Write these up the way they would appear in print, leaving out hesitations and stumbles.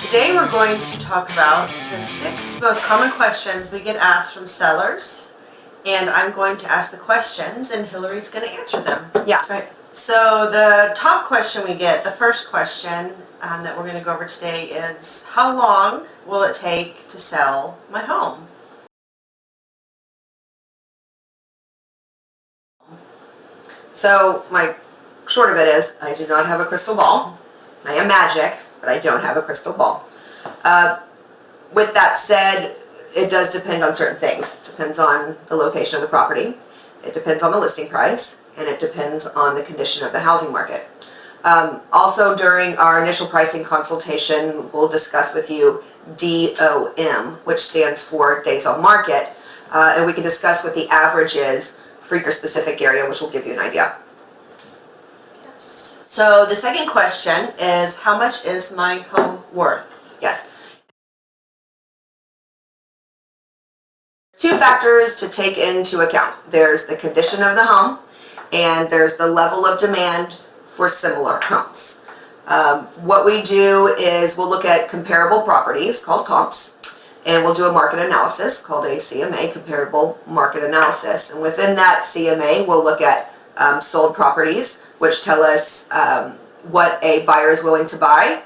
Today we're going to talk about the 6 most common questions we get asked from sellers, and I'm going to ask the questions and Hillary's going to answer them. Yeah, that's right. So the top question we get, the first question that we're going to go over today is, how long will it take to sell my home? So my short of it is, I do not have a crystal ball. I am magic, but I don't have a crystal ball. With that said, it does depend on certain things. It depends on the location of the property, it depends on the listing price, and it depends on the condition of the housing market. Also, during our initial pricing consultation, we'll discuss with you DOM, which stands for days on market, and we can discuss what the average is for your specific area, which will give you an idea. Yes. So the second question is, how much is my home worth? Yes. 2 factors to take into account. There's the condition of the home, and there's the level of demand for similar homes. What we do is we'll look at comparable properties called comps, and we'll do a market analysis called a CMA, comparable market analysis. And within that CMA, we'll look at sold properties, which tell us what a buyer is willing to buy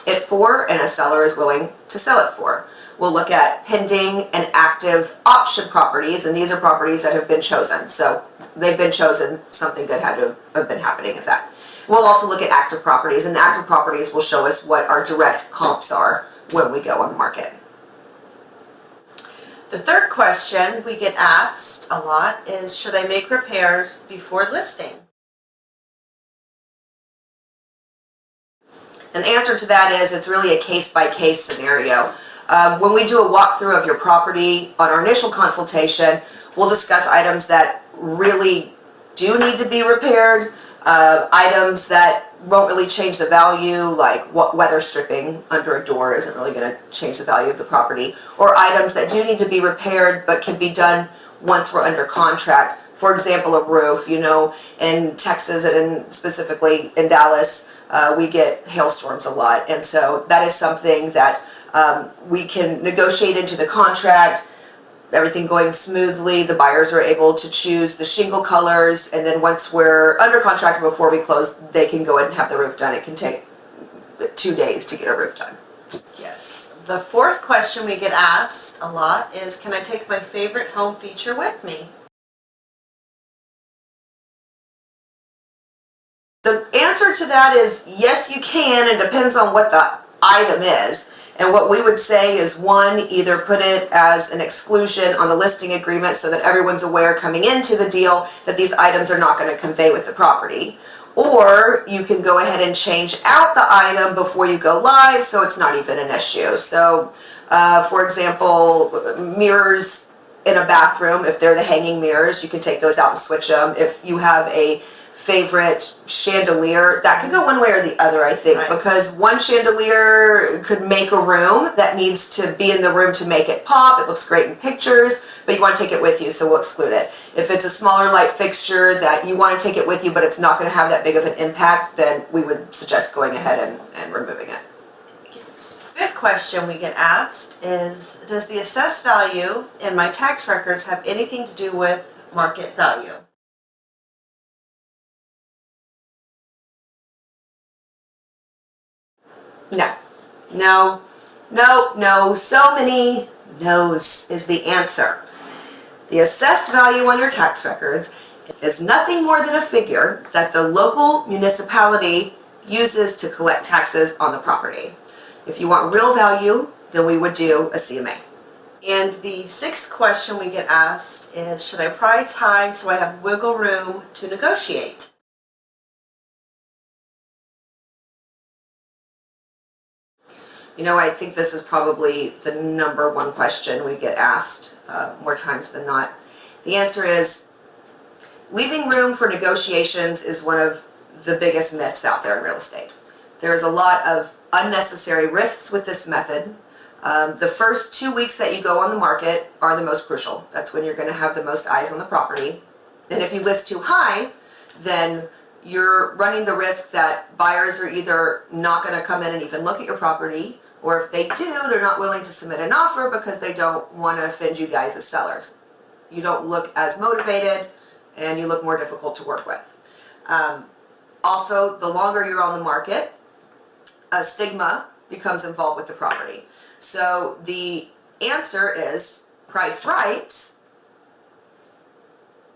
it for and a seller is willing to sell it for. We'll look at pending and active option properties, and these are properties that have been chosen. So they've been chosen, something good had to have been happening at that. We'll also look at active properties, and active properties will show us what our direct comps are when we go on the market. The third question we get asked a lot is, should I make repairs before listing? An answer to that is, it's really a case-by-case scenario. When we do a walkthrough of your property on our initial consultation, we'll discuss items that really do need to be repaired, items that won't really change the value, like weather stripping under a door isn't really going to change the value of the property, or items that do need to be repaired but can be done once we're under contract. For example, a roof. You know, in Texas and specifically in Dallas, we get hailstorms a lot, and so that is something that we can negotiate into the contract. Everything going smoothly, the buyers are able to choose the shingle colors, and then once we're under contract before we close, they can go ahead and have the roof done. It can take 2 days to get a roof done. Yes. The fourth question we get asked a lot is, can I take my favorite home feature with me? The answer to that is yes, you can. It depends on what the item is. And what we would say is, 1, either put it as an exclusion on the listing agreement so that everyone's aware coming into the deal that these items are not going to convey with the property. Or you can go ahead and change out the item before you go live so it's not even an issue. So, for example, mirrors in a bathroom, if they're the hanging mirrors, you can take those out and switch them. If you have a favorite chandelier, that could go one way or the other, I think, right, because one chandelier could make a room that needs to be in the room to make it pop. It looks great in pictures, but you want to take it with you, so we'll exclude it. If it's a smaller light fixture that you want to take it with you, but it's not going to have that big of an impact, then we would suggest going ahead and removing it. Fifth question we get asked is, does the assessed value in my tax records have anything to do with market value? No. No. No. No. So many no's is the answer. The assessed value on your tax records is nothing more than a figure that the local municipality uses to collect taxes on the property. If you want real value, then we would do a CMA. And the sixth question we get asked is, should I price high so I have wiggle room to negotiate? You know, I think this is probably the #1 question we get asked more times than not. The answer is, leaving room for negotiations is one of the biggest myths out there in real estate. There's a lot of unnecessary risks with this method. The first 2 weeks that you go on the market are the most crucial. That's when you're going to have the most eyes on the property. And if you list too high, then you're running the risk that buyers are either not going to come in and even look at your property, Or if they do, they're not willing to submit an offer because they don't want to offend you guys as sellers. You don't look as motivated and you look more difficult to work with. Also, the longer you're on the market, a stigma becomes involved with the property. So the answer is priced right,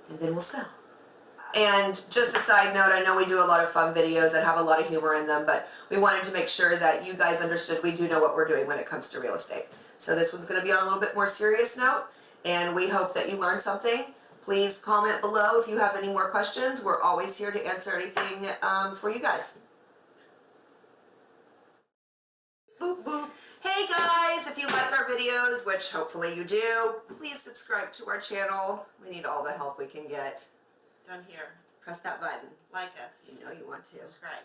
and then we'll sell. And just a side note, I know we do a lot of fun videos that have a lot of humor in them, but we wanted to make sure that you guys understood we do know what we're doing when it comes to real estate. So this one's going to be on a little bit more serious note, and we hope that you learned something. Please comment below if you have any more questions. We're always here to answer anything for you guys. Boop, boop. Hey guys, if you like our videos, which hopefully you do, please subscribe to our channel. We need all the help we can get. Down here. Press that button. Like us. You know you want to. Subscribe.